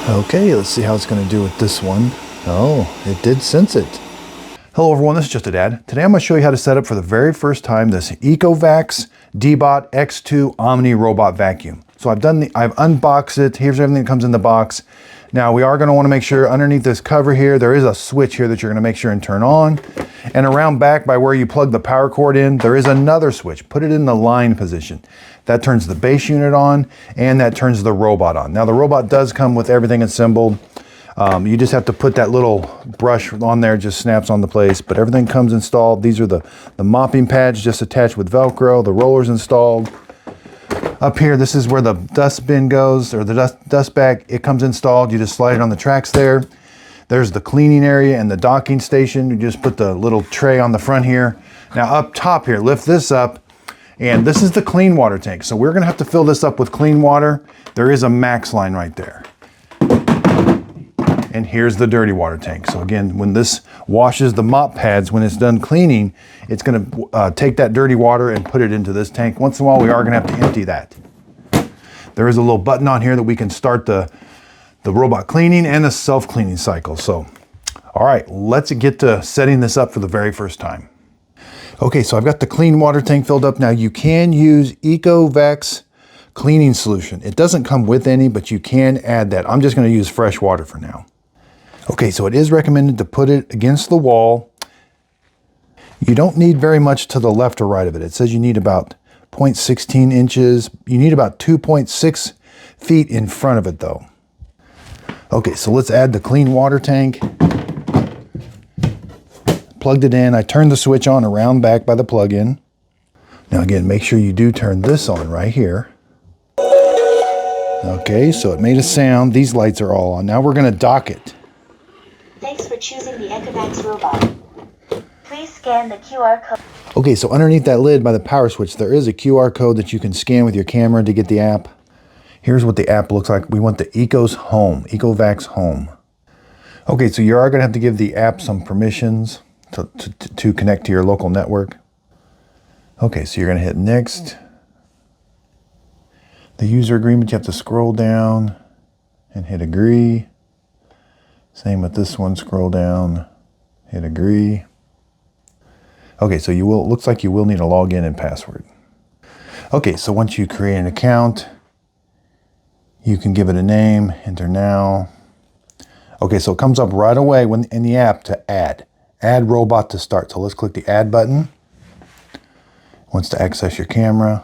Okay, let's see how it's going to do with this one. Oh, it did sense it. Hello everyone, this is Just a Dad. Today I'm going to show you how to set up for the very first time this ECOVACS DEEBOT X2 Omni robot vacuum. So I've unboxed it. Here's everything that comes in the box. Now we are going to want to make sure underneath this cover here, there is a switch here that you're going to make sure and turn on. And around back by where you plug the power cord in, there is another switch. Put it in the line position. That turns the base unit on and that turns the robot on. Now the robot does come with everything assembled. You just have to put that little brush on there, just snaps on the place, but everything comes installed. These are the mopping pads just attached with Velcro, the rollers installed. Up here, this is where the dust bin goes, or the dust bag. It comes installed. You just slide it on the tracks there. There's the cleaning area and the docking station. You just put the little tray on the front here. Now up top here, lift this up, and this is the clean water tank. So we're gonna have to fill this up with clean water. There is a max line right there. And here's the dirty water tank. So again, when this washes the mop pads, when it's done cleaning, it's gonna take that dirty water and put it into this tank. Once in a while, we are gonna have to empty that. There is a little button on here that we can start the robot cleaning and the self-cleaning cycle. So, all right, let's get to setting this up for the very first time. Okay, so I've got the clean water tank filled up. Now you can use ECOVACS cleaning solution. It doesn't come with any, but you can add that. I'm just gonna use fresh water for now. Okay, so it is recommended to put it against the wall. You don't need very much to the left or right of it. It says you need about 0.16 inches. You need about 2.6 feet in front of it though. Okay, so let's add the clean water tank. Plugged it in. I turned the switch on around back by the plug-in. Now again, make sure you do turn this on right here. Okay, so it made a sound. These lights are all on. Now we're gonna dock it. Thanks for choosing the ECOVACS robot. Please scan the QR code. Okay, so underneath that lid by the power switch, there is a QR code that you can scan with your camera to get the app. Here's what the app looks like. We want the ECOVACS Home. Okay, so you are gonna have to give the app some permissions to connect to your local network. Okay, so you're gonna hit next. The user agreement, you have to scroll down and hit agree. Same with this one, scroll down, hit agree. Okay, so looks like you will need a login and password. Okay, so once you create an account, you can give it a name, enter now. Okay, so it comes up right away in the app to add robot to start. So let's click the add button. It wants to access your camera.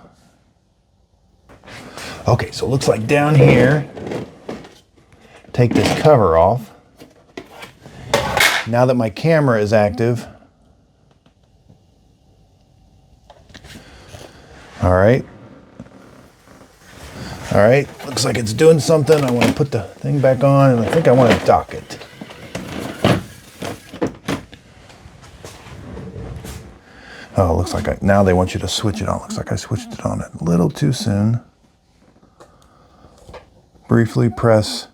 Okay, so it looks like down here, take this cover off. Now that my camera is active, all right, looks like it's doing something. I want to put the thing back on, and I think I want to dock it. Oh, it looks like now they want you to switch it on. Looks like I switched it on a little too soon. Briefly press.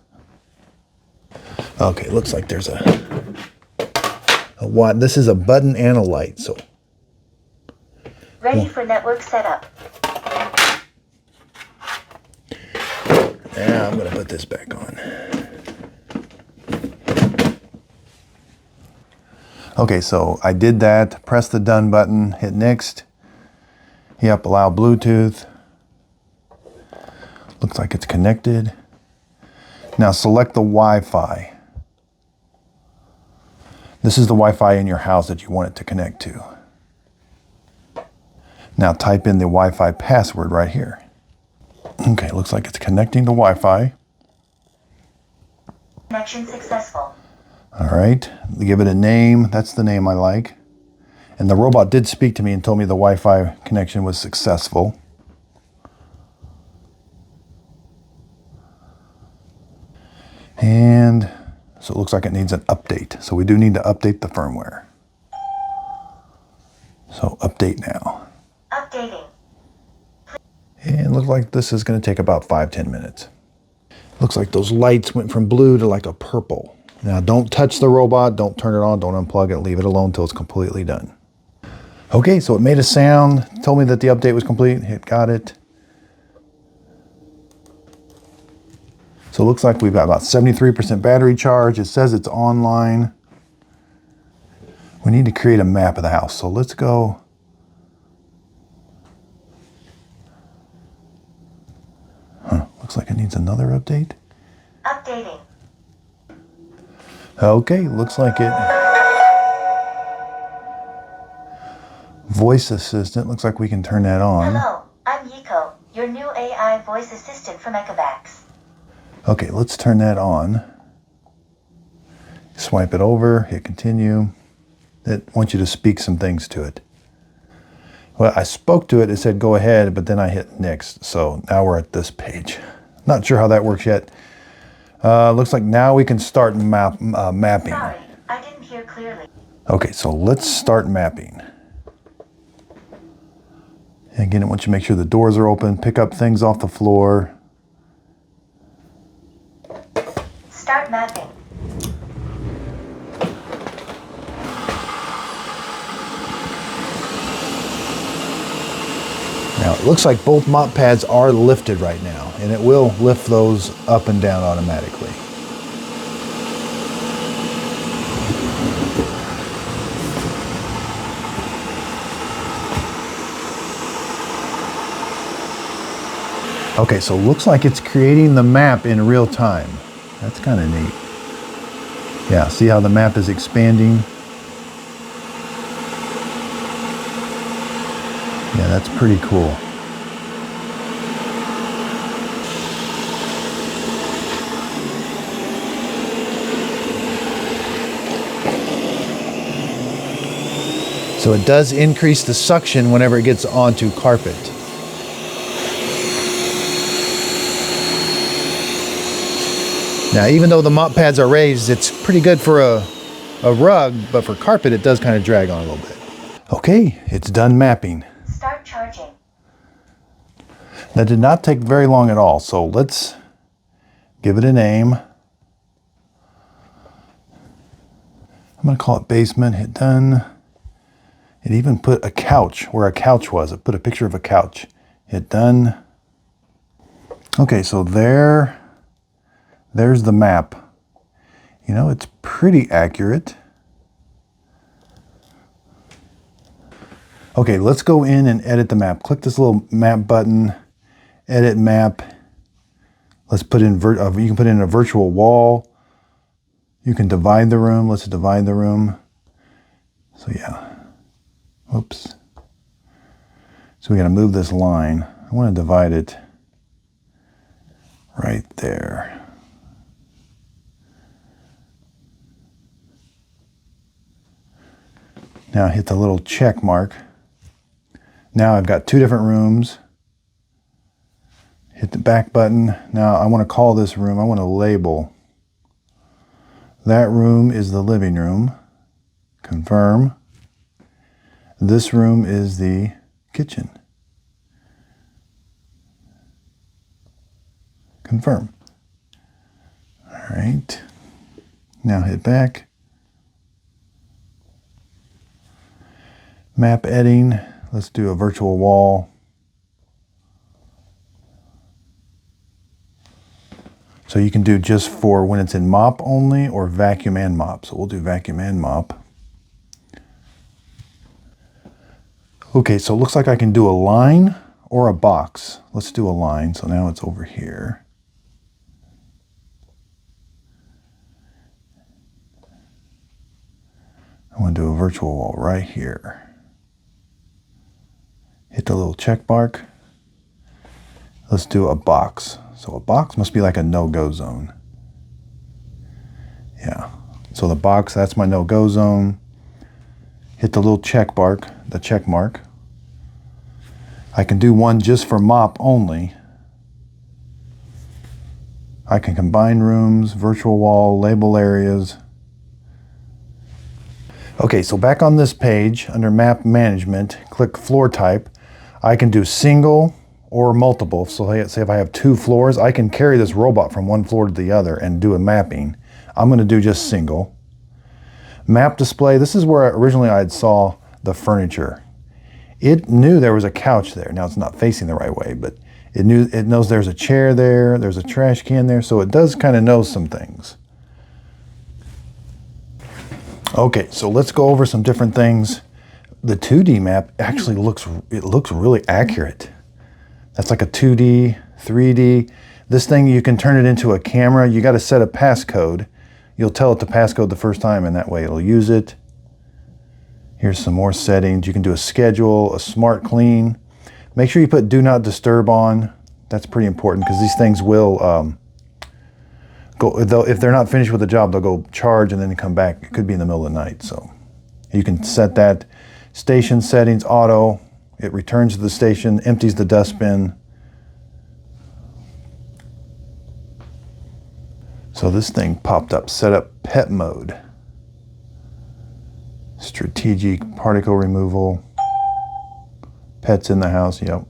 Okay, looks like there's this is a button and a light, so. Ready for network setup. Now I'm gonna put this back on. Okay, so I did that, press the done button, hit next. Yep, allow Bluetooth. Looks like it's connected. Now select the Wi-Fi. This is the Wi-Fi in your house that you want it to connect to. Now type in the Wi-Fi password right here. Okay, looks like it's connecting to Wi-Fi. Connection successful. All right, give it a name. That's the name I like. And the robot did speak to me and told me the Wi-Fi connection was successful. And so it looks like it needs an update. So we do need to update the firmware. So update now. Updating. And it looks like this is going to take about 5-10 minutes. Looks like those lights went from blue to like a purple. Now don't touch the robot, don't turn it on, don't unplug it, leave it alone until it's completely done. Okay, so it made a sound, told me that the update was complete, hit got it. So it looks like we've got about 73% battery charge. It says it's online. We need to create a map of the house. So let's go. Looks like it needs another update. Updating. Okay, looks like it. Voice assistant, looks like we can turn that on. Hello, I'm Yiko, your new AI voice assistant from ECOVACS. Okay, let's turn that on. Swipe it over, hit continue. It wants you to speak some things to it. Well, I spoke to it, it said go ahead, but then I hit next. So now we're at this page. Not sure how that works yet. Looks like now we can start mapping. Sorry, I didn't hear clearly. Okay, so let's start mapping. Again, it wants you to make sure the doors are open, pick up things off the floor. Start mapping. Now it looks like both mop pads are lifted right now, and it will lift those up and down automatically. Okay, so it looks like it's creating the map in real time. That's kind of neat. Yeah, see how the map is expanding? Yeah, that's pretty cool. So it does increase the suction whenever it gets onto carpet. Now, even though the mop pads are raised, it's pretty good for a rug, but for carpet, it does kind of drag on a little bit. Okay, it's done mapping. Start charging. That did not take very long at all, so let's give it a name. I'm going to call it basement, hit done. It even put a couch where a couch was. It put a picture of a couch. Hit done. Okay, so there's the map. You know, it's pretty accurate. Okay, let's go in and edit the map. Click this little map button, edit map. Let's put in, you can put in a virtual wall. You can divide the room. Let's divide the room. So yeah, oops. So we gotta move this line. I wanna divide it right there. Now hit the little check mark. Now I've got two different rooms. Hit the back button. Now I want to call this room, I want to label. That room is the living room. Confirm. This room is the kitchen. Confirm. All right. Now hit back. Map editing. Let's do a virtual wall. So you can do just for when it's in mop only or vacuum and mop. So we'll do vacuum and mop. Okay, so it looks like I can do a line or a box. Let's do a line. So now it's over here. I want to do a virtual wall right here. Hit the little check mark. Let's do a box. So a box must be like a no-go zone. Yeah. So the box, that's my no-go zone. Hit the little check mark, the check mark. I can do one just for mop only. I can combine rooms, virtual wall, label areas. Okay, so back on this page, under map management, click floor type. I can do single or multiple. So say if I have 2 floors, I can carry this robot from one floor to the other and do a mapping. I'm going to do just single. Map display, this is where originally I saw the furniture. It knew there was a couch there. Now it's not facing the right way, but It knows there's a chair there, there's a trash can there, so it does kind of know some things. Okay, so let's go over some different things. The 2D map actually looks really accurate. That's like a 2D, 3D. This thing, you can turn it into a camera. You got to set a passcode. You'll tell it the passcode the first time, and that way it'll use it. Here's some more settings. You can do a schedule, a smart clean. Make sure you put do not disturb on. That's pretty important because these things will if they're not finished with the job, they'll go charge and then come back. It could be in the middle of the night. So you can set that. Station settings, auto. It returns to the station, empties the dustbin. So this thing popped up, set up pet mode. Strategic particle removal. Pets in the house, yep.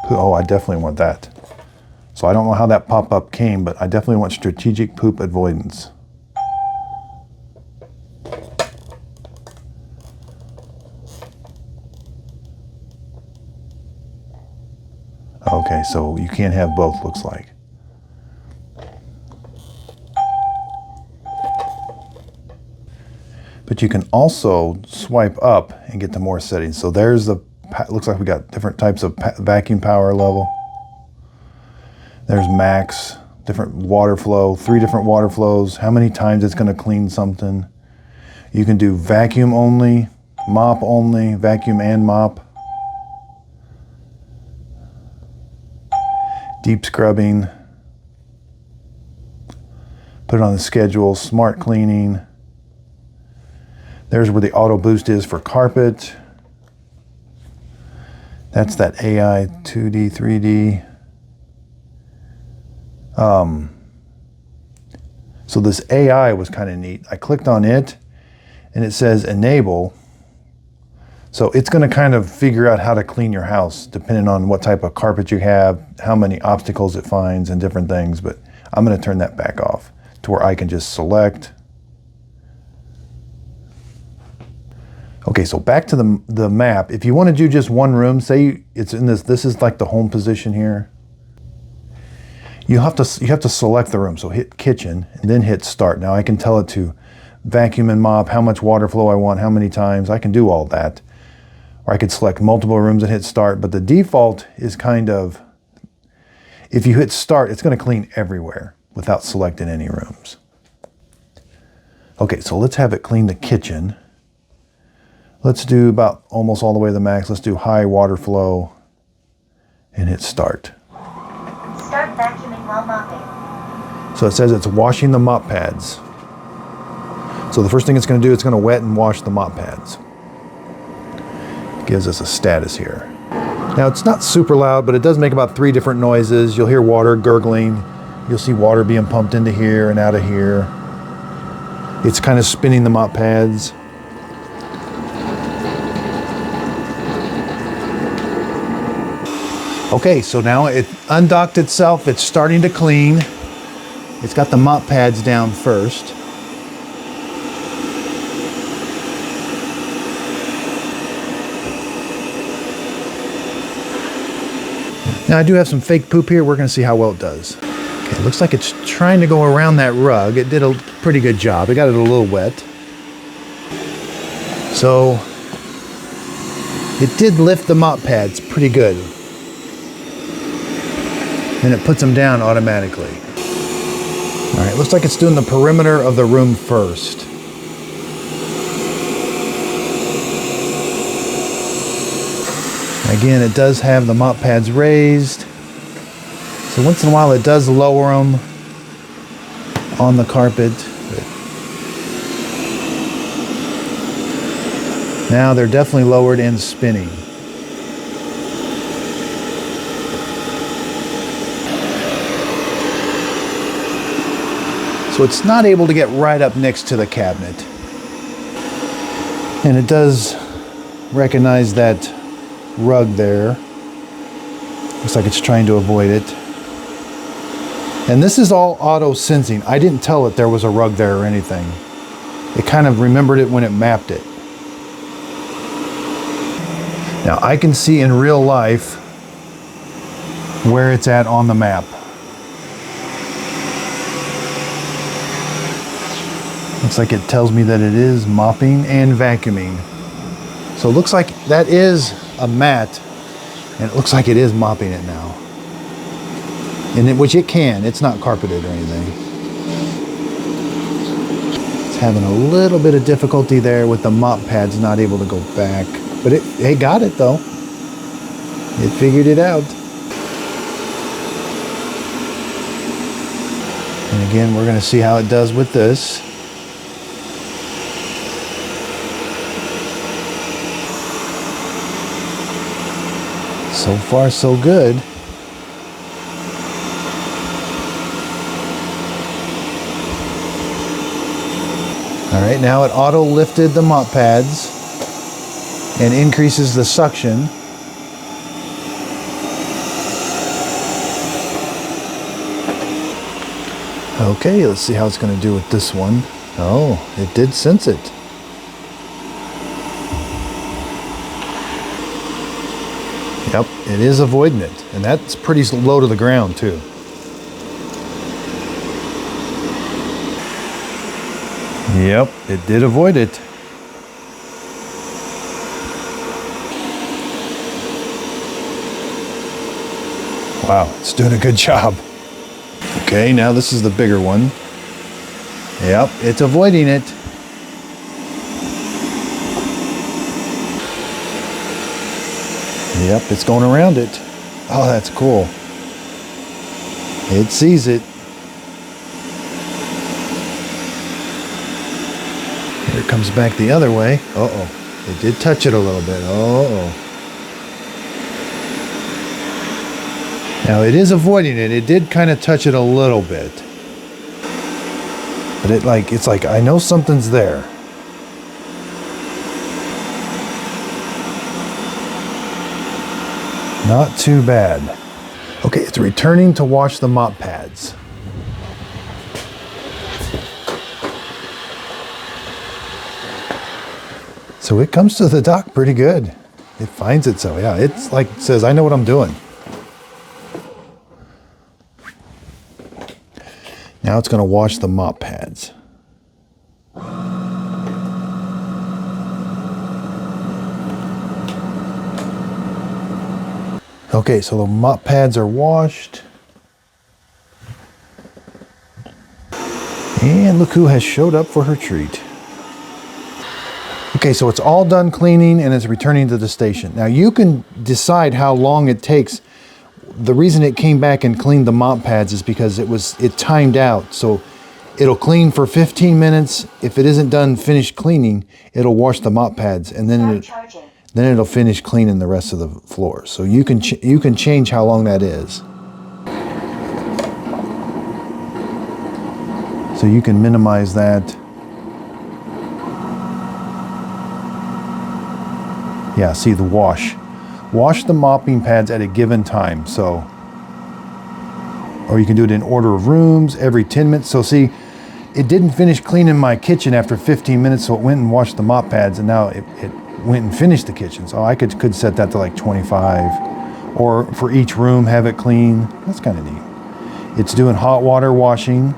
Oh, I definitely want that. So I don't know how that pop-up came, but I definitely want strategic poop avoidance. Okay, so you can't have both, looks like. But you can also swipe up and get to more settings. So there's the, looks like we got different types of vacuum power level. There's max, different water flow, 3 different water flows, how many times it's gonna clean something. You can do vacuum only, mop only, vacuum and mop. Deep scrubbing. Put it on the schedule, smart cleaning. There's where the auto boost is for carpet. That's that AI 2D, 3D. So this AI was kind of neat. I clicked on it and it says enable. So it's going to kind of figure out how to clean your house depending on what type of carpet you have, how many obstacles it finds and different things. But I'm going to turn that back off to where I can just select. Okay, so back to the map. If you want to do just one room, say it's in this is like the home position here. You have to select the room. So hit kitchen and then hit start. Now I can tell it to vacuum and mop, how much water flow I want, how many times. I can do all that. Or I could select multiple rooms and hit start, but the default is kind of, if you hit start, it's going to clean everywhere without selecting any rooms. Okay, so let's have it clean the kitchen. Let's do about almost all the way to the max. Let's do high water flow and hit start. Start vacuuming while mopping. So it says it's washing the mop pads. So the first thing it's going to do, it's going to wet and wash the mop pads. It gives us a status here. Now it's not super loud, but it does make about 3 different noises. You'll hear water gurgling. You'll see water being pumped into here and out of here. It's kind of spinning the mop pads. Okay, so now it undocked itself. It's starting to clean. It's got the mop pads down first. Now I do have some fake poop here. We're going to see how well it does. Okay, it looks like it's trying to go around that rug. It did a pretty good job. It got it a little wet. So it did lift the mop pads pretty good. And it puts them down automatically. All right, looks like it's doing the perimeter of the room first. Again, it does have the mop pads raised. So once in a while it does lower them on the carpet. Now they're definitely lowered and spinning. So it's not able to get right up next to the cabinet. And it does recognize that rug there. Looks like it's trying to avoid it. And this is all auto sensing. I didn't tell it there was a rug there or anything. It kind of remembered it when it mapped it. Now I can see in real life where it's at on the map. Looks like it tells me that it is mopping and vacuuming. So it looks like that is a mat, and it looks like it is mopping it now. Which it can, it's not carpeted or anything. It's having a little bit of difficulty there with the mop pads not able to go back. But it got it though. It figured it out. And again, we're gonna see how it does with this. So far, so good. All right, now it auto lifted the mop pads and increases the suction. Okay, let's see how it's going to do with this one. Oh, it did sense it. Yep, it is avoiding it, and that's pretty low to the ground too. Yep, it did avoid it. Wow, it's doing a good job. Okay, now this is the bigger one. Yep, it's avoiding it. Yep, it's going around it. Oh, that's cool. It sees it. Here it comes back the other way. Uh-oh. It did touch it a little bit. Uh-oh. Now it is avoiding it. It did kind of touch it a little bit. But it's like, I know something's there. Not too bad. Okay, it's returning to wash the mop pads. So it comes to the dock pretty good. It finds it, so yeah, it's like it says, I know what I'm doing. Now it's going to wash the mop pads. Okay, so the mop pads are washed. And look who has showed up for her treat. Okay, so it's all done cleaning and it's returning to the station. Now you can decide how long it takes. The reason it came back and cleaned the mop pads is because it timed out. So it'll clean for 15 minutes. If it isn't done finished cleaning, it'll wash the mop pads, and then it'll finish cleaning the rest of the floor. So you can change how long that is. So you can minimize that. Yeah, see the wash. Wash the mopping pads at a given time. So, or you can do it in order of rooms every 10 minutes. So see, it didn't finish cleaning my kitchen after 15 minutes, so it went and washed the mop pads, and now it went and finished the kitchen. So I could set that to like 25, or for each room have it clean. That's kind of neat. It's doing hot water washing.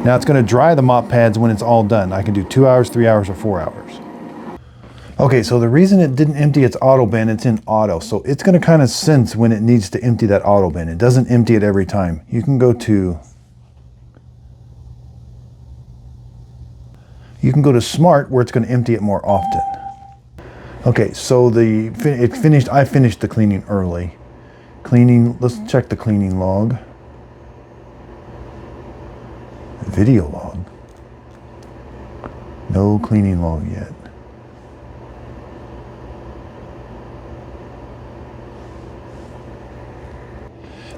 Now it's going to dry the mop pads when it's all done. I can do 2 hours, 3 hours, or 4 hours. Okay, so the reason it didn't empty its auto bin, it's in auto. So it's going to kind of sense when it needs to empty that auto bin. It doesn't empty it every time. You can go to smart, where it's going to empty it more often. Okay, so I finished the cleaning early. Let's check the cleaning log. Video log. No cleaning log yet.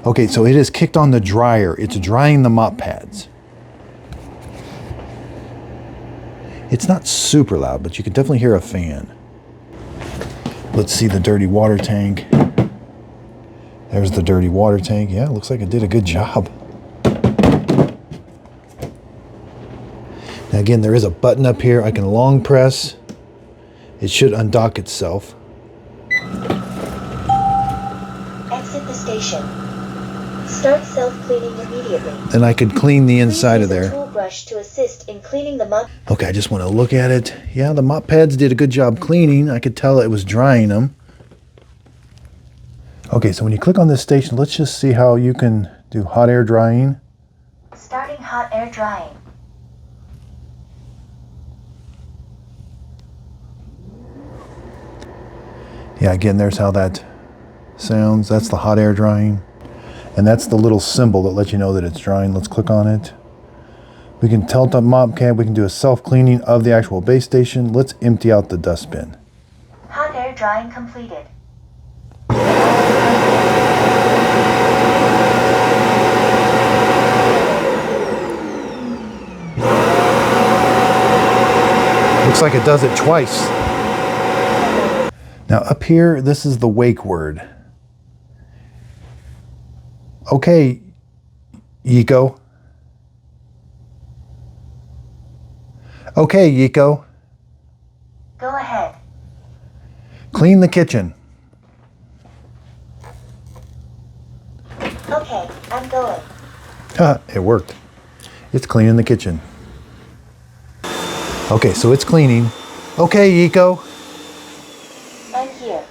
Okay, so it has kicked on the dryer. It's drying the mop pads. It's not super loud, but you can definitely hear a fan. Let's see the dirty water tank. There's the dirty water tank. Yeah, it looks like it did a good job. Now again, there is a button up here. I can long press It should undock itself. Exit the station. Start self-cleaning immediately. Then I could clean the inside of Please use there. a tool brush to assist in cleaning the mop. Okay, I just want to look at it. Yeah, the mop pads did a good job cleaning. I could tell it was drying them. Okay, so when you click on this station, let's just see how you can do hot air drying. Starting hot air drying. Yeah, again, there's how that sounds. That's the hot air drying. And that's the little symbol that lets you know that it's drying. Let's click on it. We can tilt the mop cab. We can do a self-cleaning of the actual base station. Let's empty out the dustbin. Hot air drying completed. Looks like it does it twice. Now up here, this is the wake word. Okay, Yico. Okay, Yico. Go ahead. Clean the kitchen. Okay, I'm going. It worked. It's cleaning the kitchen. Okay, so it's cleaning. Okay, Yico. I'm here.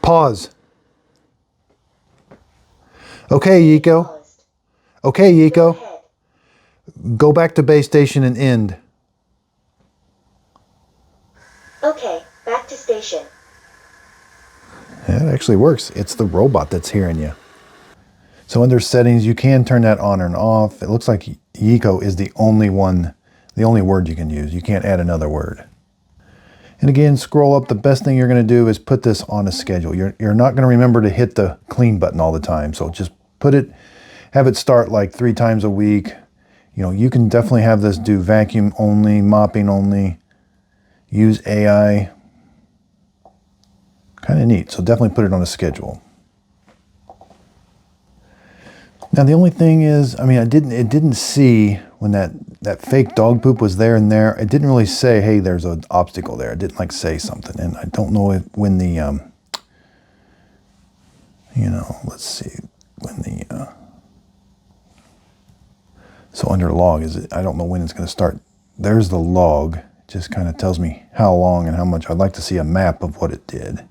Pause. Okay, Yico. Paused. Okay, Go Yico. ahead. Go back to base station and end. Okay, back to station. Yeah, it actually works. It's the robot that's hearing you. So under settings, you can turn that on and off. It looks like Yico is the only word you can use. You can't add another word. And again, scroll up. The best thing you're going to do is put this on a schedule. You're not going to remember to hit the clean button all the time. So just have it start like 3 times a week. You know, you can definitely have this do vacuum only, mopping only, use AI. Kind of neat. So definitely put it on a schedule. Now the only thing is, I mean, it didn't see when that fake dog poop was there and there. It didn't really say, hey, there's an obstacle there. It didn't like say something. And I don't know if when the, let's see, when the, so under log, I don't know when it's going to start. There's the log. It just kind of tells me how long and how much. I'd like to see a map of what it did.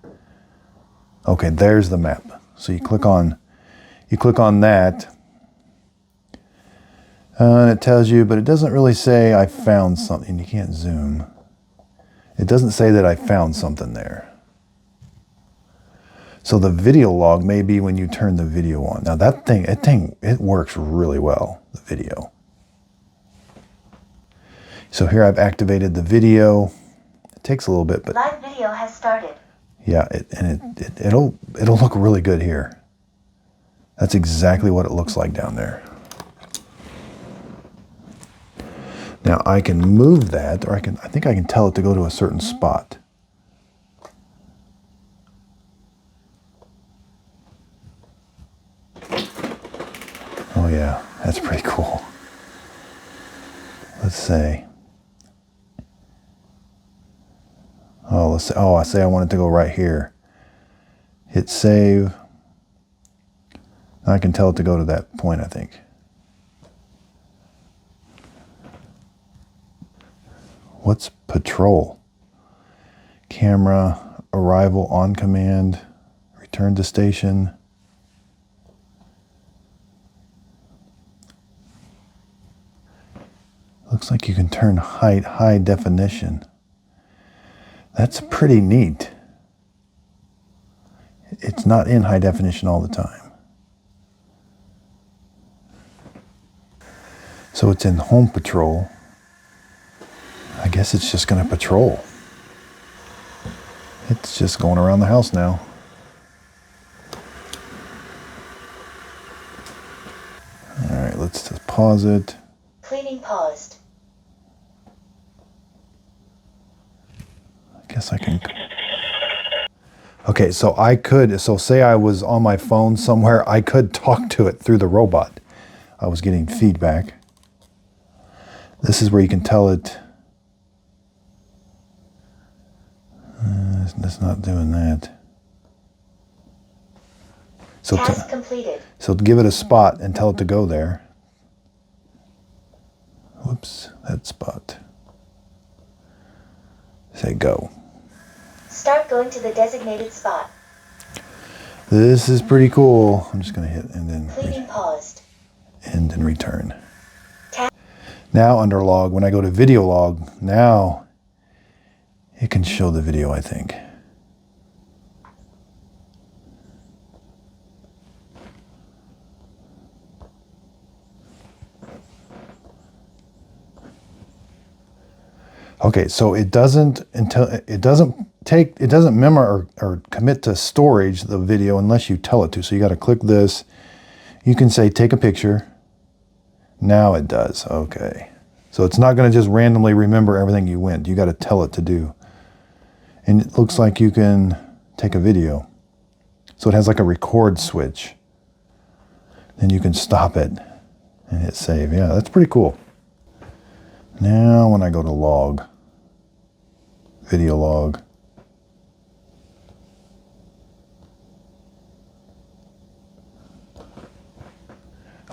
Okay, there's the map. So you click on that. And it tells you, but it doesn't really say I found something. You can't zoom. It doesn't say that I found something there. So the video log may be when you turn the video on. Now that thing, it works really well, the video. So here I've activated the video. It takes a little bit, but Live video has started. yeah, it'll look really good here. That's exactly what it looks like down there. Now I can move that, or I think I can tell it to go to a certain spot. Oh yeah, that's pretty cool. Let's say, I say I want it to go right here. Hit save. I can tell it to go to that point, I think. What's patrol? Camera, arrival on command, return to station. Looks like you can turn height, high definition. That's pretty neat. It's not in high definition all the time. So it's in home patrol. I guess it's just going to patrol. It's just going around the house now. All right, let's just pause it. Cleaning paused. I guess I can. Okay, so say I was on my phone somewhere, I could talk to it through the robot. I was getting feedback. This is where you can tell it It's not doing that. So Task completed. So give it a spot and tell it to go there. Whoops, that spot. Say go. Start going to the designated spot. This is pretty cool. I'm just going to hit and then Cleaning paused. end and return. Now under log, when I go to video log, now it can show the video, I think. Okay, so it doesn't memorize or commit to storage the video unless you tell it to. So you got to click this. You can say take a picture. Now it does. Okay. So it's not going to just randomly remember everything you went. You got to tell it to do. And it looks like you can take a video. So it has like a record switch. Then you can stop it and hit save. Yeah, that's pretty cool. Now when I go to log, video log,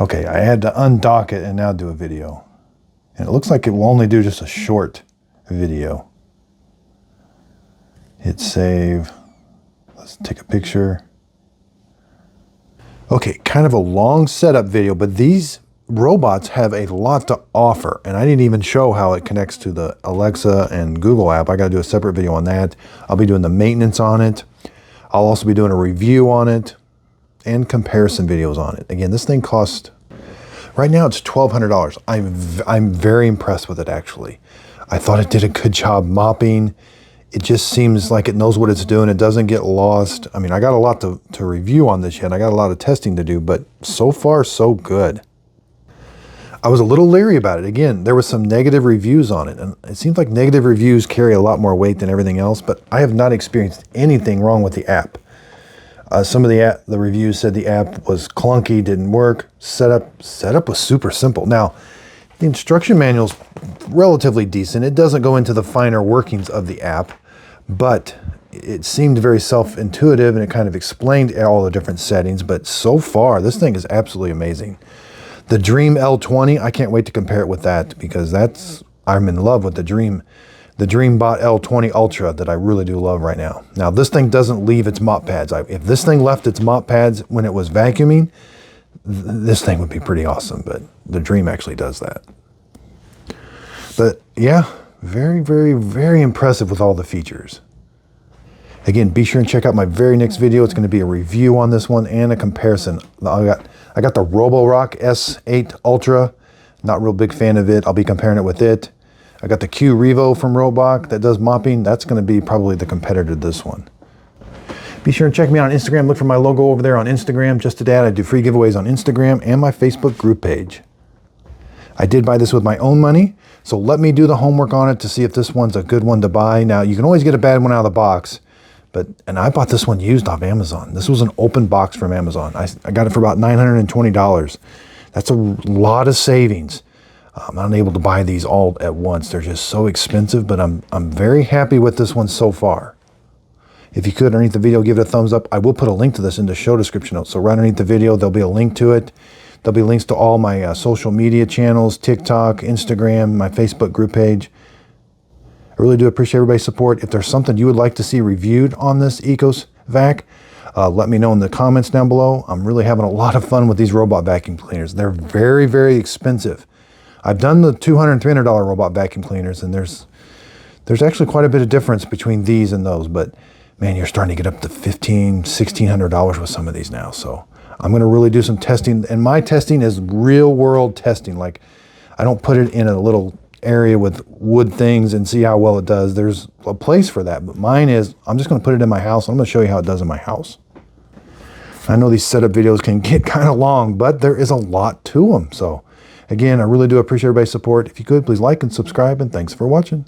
okay, I had to undock it and now do a video. And it looks like it will only do just a short video. Hit save. Let's take a picture. Okay, kind of a long setup video, but these robots have a lot to offer, and I didn't even show how it connects to the Alexa and Google app. I got to do a separate video on that. I'll be doing the maintenance on it. I'll also be doing a review on it and comparison videos on it. Again, this thing costs, right now it's $1,200. I'm very impressed with it, actually. I thought it did a good job mopping. It just seems like it knows what it's doing. It doesn't get lost. I mean, I got a lot to review on this yet. I got a lot of testing to do, but so far, so good. I was a little leery about it. Again, there was some negative reviews on it, and it seems like negative reviews carry a lot more weight than everything else, but I have not experienced anything wrong with the app. Some of the reviews said the app was clunky, didn't work. Setup was super simple. Now, the instruction manual's relatively decent. It doesn't go into the finer workings of the app, but it seemed very self-intuitive, and it kind of explained all the different settings. But so far, this thing is absolutely amazing. The Dream L20, I can't wait to compare it with that, because I'm in love with the DEEBOT L20 Ultra that I really do love right now. Now, this thing doesn't leave its mop pads. If this thing left its mop pads when it was vacuuming, this thing would be pretty awesome, but the Dream actually does that. But yeah, very, very, very impressive with all the features. Again, be sure and check out my very next video. It's going to be a review on this one and a comparison. I got the Roborock S8 Ultra. Not a real big fan of it. I'll be comparing it with it. I got the Q Revo from Robot that does mopping. That's going to be probably the competitor to this one. Be sure and check me out on Instagram. Look for my logo over there on Instagram. Just a Dad. I do free giveaways on Instagram and my Facebook group page. I did buy this with my own money, so let me do the homework on it to see if this one's a good one to buy. Now, you can always get a bad one out of the box. And I bought this one used off Amazon. This was an open box from Amazon. I got it for about $920. That's a lot of savings. I'm not able to buy these all at once. They're just so expensive, but I'm very happy with this one so far. If you could, underneath the video, give it a thumbs up. I will put a link to this in the show description notes. So right underneath the video, there'll be a link to it. There'll be links to all my social media channels, TikTok, Instagram, my Facebook group page. I really do appreciate everybody's support. If there's something you would like to see reviewed on this ECOVACS, let me know in the comments down below. I'm really having a lot of fun with these robot vacuum cleaners. They're very, very expensive. I've done the $200 and $300 robot vacuum cleaners, and there's actually quite a bit of difference between these and those, but man, you're starting to get up to $1,500, $1,600 with some of these now. So I'm going to really do some testing, and my testing is real world testing. Like, I don't put it in a little area with wood things and see how well it does. There's a place for that, but mine is, I'm just going to put it in my house. I'm going to show you how it does in my house. I know these setup videos can get kind of long, but there is a lot to them. So again, I really do appreciate everybody's support. If you could, please like and subscribe, and thanks for watching.